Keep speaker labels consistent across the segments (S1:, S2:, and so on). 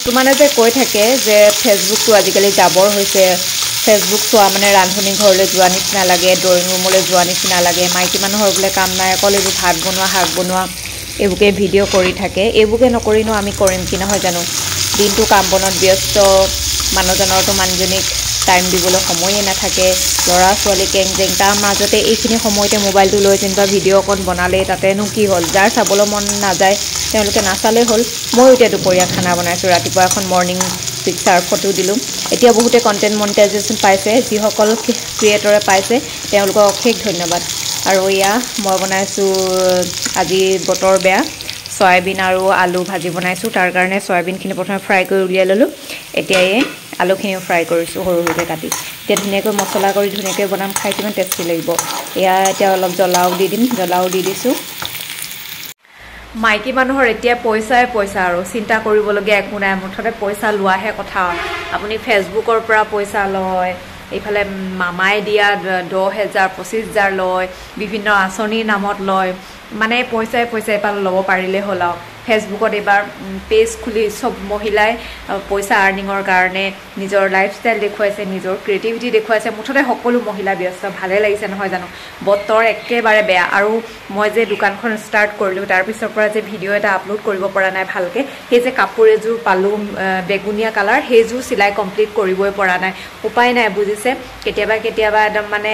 S1: তোমানে যে কৈ থাকে যে ফেচবুকটো আজিকালি জাবৰ হৈছে ফেচবুক চোৱা মানে ৰান্ধনি ঘৰলৈ যোৱা নিচিনা লাগে ড্ৰয়িং ৰুমলৈ যোৱা নিচিনা লাগে মাইকী মানুহৰ বোলে কাম নাই অকল এইবোৰ ভাত বনোৱা শাক বনোৱা এইবোৰকে ভিডিঅ' কৰি থাকে এইবোৰকে নকৰিনো আমি কৰিম কি নহয় জানো দিনটো কাম বনত ব্যস্ত মানুহজনৰটো মানুহজনীক টাইম দিবলৈ সময়ে নাথাকে ল'ৰা ছোৱালী কেং জেং তাৰ মাজতে এইখিনি সময়তে মোবাইলটো লৈ যেনিবা ভিডিঅ' অকণ বনালে তাতেনো কি হ'ল যাৰ চাবলৈ মন নাযায় তেওঁলোকে নাচালেই হ'ল ময়ো এতিয়া দুপৰীয়া খানা বনাইছোঁ ৰাতিপুৱা এখন মৰ্ণিং পিকচাৰ ফটো দিলোঁ এতিয়া বহুতে কণ্টেণ্ট মনিটাইজেশ্যন পাইছে যিসকল ক্ৰিয়েটৰে পাইছে তেওঁলোকক অশেষ ধন্যবাদ আৰু এয়া মই বনাইছোঁ আজি বতৰ বেয়া সয়াবিন আৰু আলু ভাজি বনাইছোঁ তাৰ কাৰণে সয়াবিনখিনি প্ৰথমে ফ্ৰাই কৰি উলিয়াই ল'লোঁ এতিয়া এই আলুখিনিও ফ্ৰাই কৰিছোঁ সৰু সৰুকৈ কাটি এতিয়া ধুনীয়াকৈ মছলা কৰি ধুনীয়াকৈ বনাম খাই কিমান টেষ্টি লাগিব এয়া এতিয়া অলপ জ্বলাও দি দিম জ্বলাও দি দিছোঁ মাইকী মানুহৰ এতিয়া পইচা আৰু চিন্তা কৰিবলগীয়া একো নাই মুঠতে পইচা লোৱাহে কথা আপুনি ফেচবুকৰ পৰা পইচা লয় এইফালে মামাই দিয়া 10,000 25,000 লয় বিভিন্ন আঁচনিৰ নামত লয় মানে পইচা এপাল ল'ব পাৰিলে হ'ল আৰু ফেচবুকত এবাৰ পেজ খুলি সব মহিলাই পইচা আৰ্নিঙৰ কাৰণে নিজৰ লাইফষ্টাইল দেখুৱাইছে নিজৰ ক্ৰিয়েটিভিটি দেখুৱাইছে মুঠতে সকলো মহিলা ব্যস্ত ভালে লাগিছে নহয় জানো বতৰ একেবাৰে বেয়া আৰু মই যে দোকানখন ষ্টাৰ্ট কৰিলোঁ তাৰ পিছৰ পৰা যে ভিডিঅ' এটা আপলোড কৰিব পৰা নাই ভালকৈ সেই যে কাপোৰ এযোৰ পালোঁ বেগুনীয়া কালাৰ সেইযোৰ চিলাই কমপ্লিট কৰিবই পৰা নাই উপায় নাই বুজিছে কেতিয়াবা একদম মানে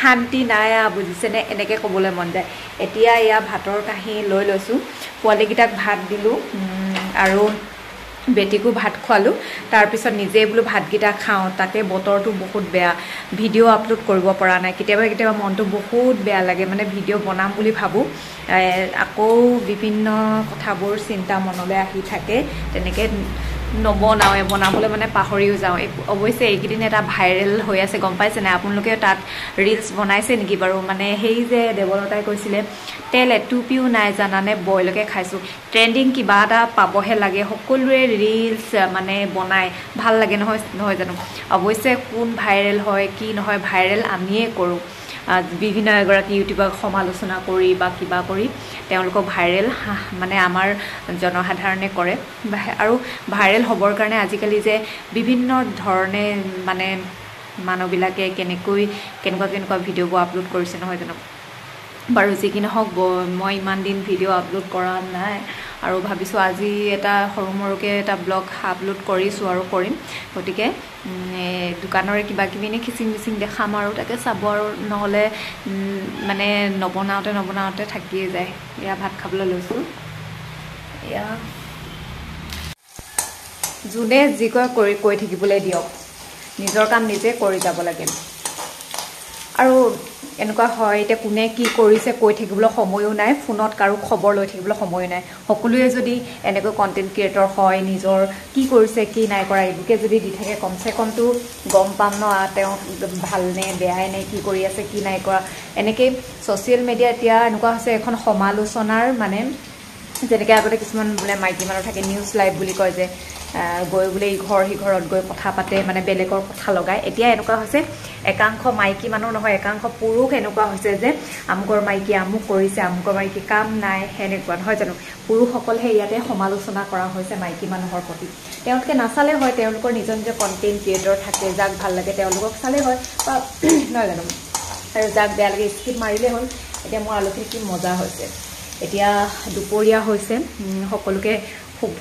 S1: শান্তি নাই বুজিছেনে এনেকৈ ক'বলৈ মন যায় এতিয়া এয়া ভাতৰ কাঁহী লৈ লৈছোঁ পোৱালীকেইটাক ভাত দিলোঁ আৰু বেটিকো ভাত খোৱালোঁ তাৰপিছত নিজে বোলো ভাতকেইটা খাওঁ তাকে বতৰটো বহুত বেয়া ভিডিঅ' আপলোড কৰিব পৰা নাই কেতিয়াবা মনটো বহুত বেয়া লাগে মানে ভিডিঅ' বনাম বুলি ভাবোঁ আকৌ বিভিন্ন কথাবোৰ চিন্তা মনলৈ আহি থাকে তেনেকৈ নবনাওৱে বনাবলৈ মানে পাহৰিও যাওঁ অৱশ্যে এইকেইদিন এটা ভাইৰেল হৈ আছে গম পাইছে নাই আপোনালোকে তাত ৰিলছ বনাইছে নেকি বাৰু মানে সেই যে দেৱলতাই কৈছিলে তেল এটুপিও নাই জানানে বইলকে খাইছোঁ ট্ৰেণ্ডিং কিবা এটা পাবহে লাগে সকলোৱে ৰিলছ মানে বনাই ভাল লাগে নহয় জানো অৱশ্যে কোন ভাইৰেল হয় কি নহয় ভাইৰেল আমিয়ে কৰোঁ বিভিন্ন এগৰাকী ইউটিউবাৰক সমালোচনা কৰি বা কিবা কৰি তেওঁলোকক ভাইৰেল মানে আমাৰ জনসাধাৰণে কৰে আৰু ভাইৰেল হ'বৰ কাৰণে আজিকালি যে বিভিন্ন ধৰণে মানে মানুহবিলাকে কেনেকুৱা ভিডিঅ'বোৰ আপলোড কৰিছে নহয় জানো বাৰু যি কি নহওক মই ইমান দিন ভিডিঅ' আপলোড কৰা নাই আৰু ভাবিছোঁ আজি এটা সৰু মৰুকৈ এটা ব্লগ আপলোড কৰিছোঁ আৰু কৰিম গতিকে দোকানৰে কিবাকিবি এনে খিচিং মিচিং দেখাম আৰু তাকে চাব আৰু নহ'লে মানে নবনাওঁতে থাকিয়ে যায় এয়া ভাত খাবলৈ লৈছোঁ এয়া যোনে যি কয় কৈ থাকিবলৈ দিয়ক নিজৰ কাম নিজে কৰি যাব লাগে আৰু এনেকুৱা হয় এতিয়া কোনে কি কৰিছে কৈ থাকিবলৈ সময়ো নাই ফোনত কাৰো খবৰ লৈ থাকিবলৈ সময়ো নাই সকলোৱে যদি এনেকৈ কণ্টেণ্ট ক্ৰিয়েটৰ হয় নিজৰ কি কৰিছে কি নাই কৰা এইবোৰকে যদি দি থাকে কমচে কমটো গম পাম ন তেওঁ ভালনে বেয়াই নে কি কৰি আছে কি নাই কৰা এনেকৈ ছ'চিয়েল মিডিয়া এতিয়া এনেকুৱা হৈছে এখন সমালোচনাৰ মানে যেনেকৈ আগতে কিছুমান বোলে মাইকী মানুহ থাকে নিউজ লাইভ বুলি কয় যে গৈ বোলে ইঘৰ সিঘৰত গৈ কথা পাতে মানে বেলেগৰ কথা লগায় এতিয়া এনেকুৱা হৈছে একাংশ মাইকী মানুহ নহয় একাংশ পুৰুষ এনেকুৱা হৈছে যে আমুকৰ মাইকী আমুক কৰিছে আমুকৰ মাইকী কাম নাই সেনেকুৱা নহয় জানো পুৰুষসকলহে ইয়াতে সমালোচনা কৰা হৈছে মাইকী মানুহৰ প্ৰতি তেওঁলোকে নাচালে হয় তেওঁলোকৰ নিজৰ কণ্টেণ্ট ক্ৰিয়েটৰ থাকে যাক ভাল লাগে তেওঁলোকক চালে হয় বা নহয় জানো আৰু যাক বেয়া লাগে স্কিপ মাৰিলে হ'ল এতিয়া মোৰ আলুখিনি কি মজা হৈছে এতিয়া দুপৰীয়া হৈছে সকলোকে শুভ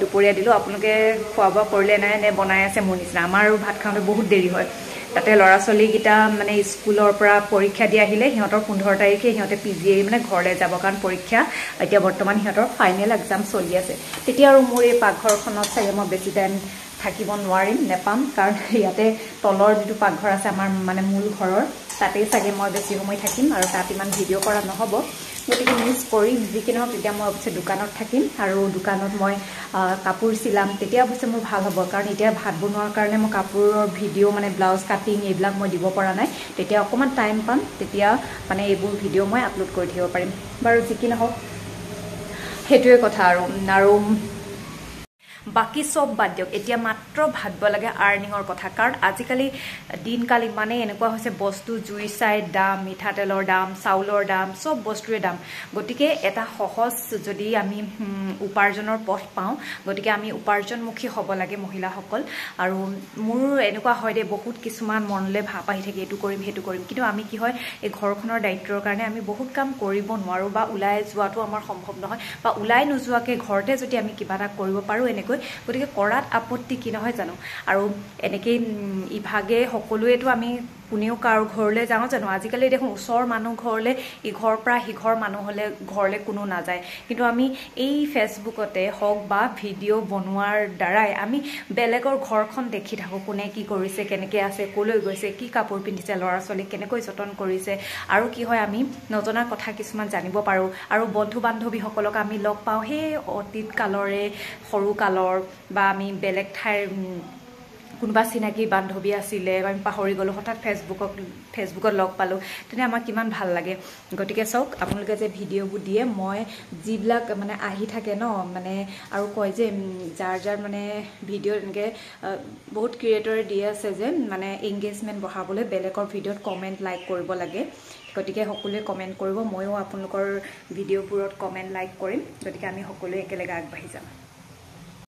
S1: দুপৰীয়া দিলোঁ আপোনালোকে খোৱা বোৱা কৰিলে নাই নে বনাই আছে মোৰ নিচিনা আমাৰো ভাত খাওঁতে বহুত দেৰি হয় তাতে ল'ৰা ছোৱালীকেইটা মানে স্কুলৰ পৰা পৰীক্ষা দি আহিলে সিহঁতৰ 15 তাৰিখে সিহঁতে PGI মানে ঘৰলৈ যাব কাৰণ পৰীক্ষা এতিয়া বৰ্তমান সিহঁতৰ ফাইনেল এক্সাম চলি আছে তেতিয়া আৰু মোৰ এই পাকঘৰখনত চাগে মই বেছি টাইম থাকিব নোৱাৰিম নেপাম কাৰণ ইয়াতে তলৰ যিটো পাকঘৰ আছে আমাৰ মানে মূল ঘৰৰ তাতেই চাগে মই বেছি সময় থাকিম আৰু তাত ইমান ভিডিঅ' কৰা নহ'ব গতিকে মিছ কৰিম যি কি নহওক তেতিয়া মই অৱশ্যে দোকানত থাকিম আৰু দোকানত মই কাপোৰ চিলাম তেতিয়া অৱশ্যে মোৰ ভাল হ'ব কাৰণ এতিয়া ভাত বনোৱাৰ কাৰণে মই কাপোৰৰ ভিডিঅ' মানে ব্লাউজ কাটিং এইবিলাক মই দিব পৰা নাই তেতিয়া অকণমান টাইম পাম তেতিয়া মানে এইবোৰ ভিডিঅ' মই আপলোড কৰি থাকিব পাৰিম বাৰু যি কি নহওক সেইটোৱে কথা আৰু বাকি সব বাদ দিয়ক এতিয়া মাত্ৰ ভাবিব লাগে আৰ্নিঙৰ কথা কাৰণ আজিকালি দিনকাল ইমানেই এনেকুৱা হৈছে বস্তু জুই চাই দাম মিঠাতেলৰ দাম চাউলৰ দাম সব বস্তুৰে দাম গতিকে এটা সহজ যদি আমি উপাৰ্জনৰ পথ পাওঁ গতিকে আমি উপাৰ্জনমুখী হ'ব লাগে মহিলাসকল আৰু মোৰ এনেকুৱা হয় দে বহুত কিছুমান মনলে ভাব আহি থাকে এটো কৰিম হেতু কৰিম কিন্তু আমি কি হয় এই ঘৰখনৰ দায়িত্বৰ কাৰণে আমি বহুত কাম কৰিব নোৱাৰো বা উলাই যোৱাটো আমাৰ সম্ভৱ নহয় বা উলাই নোযোৱাকে ঘৰতে যদি আমি কিবা এটা কৰিব পাৰো এনেকৈ গতিকে কৰাত আপত্তি কি নহয় জানো আৰু এনেকৈ ইভাগে সকলোৱেতো আমি কোনেও কাৰ ঘৰলৈ যাওঁ জানো আজিকালি দেখোন ওচৰ মানুহ ঘৰলৈ ইঘৰ পৰা সিঘৰ মানুহ হলে ঘৰলৈ কোনো নাযায় কিন্তু আমি এই ফেসবুকতে হওক বা ভিডিঅ' বনোৱাৰ দ্বাৰাই আমি বেলেগৰ ঘৰখন দেখি থাকো কোনে কি কৰিছে কেনেকৈ আছে কলৈ গৈছে কি কাপোৰ পিন্ধিছে ল'ৰা ছোৱালী কেনেকৈ যতন কৰিছে আৰু কি হয় আমি নজনা কথা কিছুমান জানিব পাৰো আৰু বন্ধু বান্ধৱীসকলক আমি লগ পাওঁ সেই অতীত কালৰে সৰু কালৰ বা আমি বেলেগ ঠাইৰ কোনোবা চিনাকি বান্ধৱী আছিলে আমি পাহৰি গলো হঠাৎ ফেসবুকত লগ পালো তেনে আমাৰ কিমান ভাল লাগে গতিকে চাওক আপোনালোকে যে ভিডিঅ'বোৰ দিয়ে মই যিবিলাক মানে আহি থাকে ন মানে আৰু কয় যে যাৰ মানে ভিডিঅ' এনেকৈ বহুত ক্ৰিয়েটৰে দি আছে যে মানে এংগেজমেণ্ট বঢ়াবলৈ বেলেগৰ ভিডিঅ'ত কমেণ্ট লাইক কৰিব লাগে গতিকে সকলোৱে কমেণ্ট কৰিব ময়ো আপোনালোকৰ ভিডিঅ'বোৰত কমেণ্ট লাইক কৰিম গতিকে আমি সকলোৱে একেলগে আগবাঢ়ি যাম